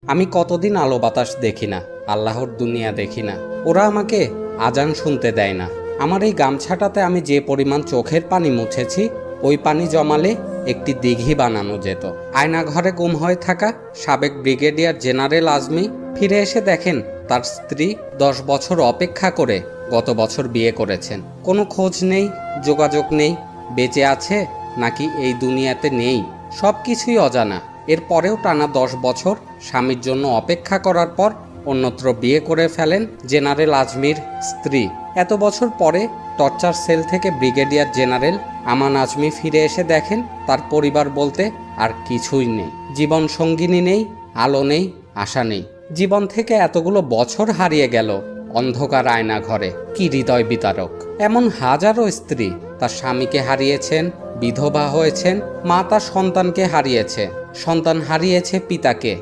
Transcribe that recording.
আমি কতদিন আলো বাতাস দেখি না, আল্লাহর দুনিয়া দেখি না। ওরা আমাকে আজান শুনতে দেয় না। আমার এই গামছাটাতে আমি যে পরিমাণ চোখের পানি মুছেছি, ওই পানি জমালে একটি দিঘি বানানো যেত। আয়নাঘরে গুম হয়ে থাকা সাবেক ব্রিগেডিয়ার জেনারেল আজমি ফিরে এসে দেখেন তার স্ত্রী 10 বছর অপেক্ষা করে গত বছর বিয়ে করেছেন। কোনো খোঁজ নেই, যোগাযোগ নেই, বেঁচে আছে নাকি এই দুনিয়াতে নেই, সব কিছুই অজানা। এরপরেও টানা 10 বছর স্বামীর জন্য অপেক্ষা করার পর অন্যত্র বিয়ে করে ফেলেন জেনারেল আজমির স্ত্রী। এত বছর পরে টর্চার সেল থেকে ব্রিগেডিয়ার জেনারেল আমান আজমি ফিরে এসে দেখেন তার পরিবার বলতে আর কিছুই নেই। জীবন সঙ্গিনী নেই, আলো নেই, আশা নেই। জীবন থেকে এতগুলো বছর হারিয়ে গেল অন্ধকার আয়না ঘরে। কি হৃদয় বিতারক! এমন হাজারো স্ত্রী তার স্বামীকে হারিয়েছেন, বিধবা হয়েছেন, মা তার সন্তানকে হারিয়েছে, সন্তান হারিয়েছে পিতাকে।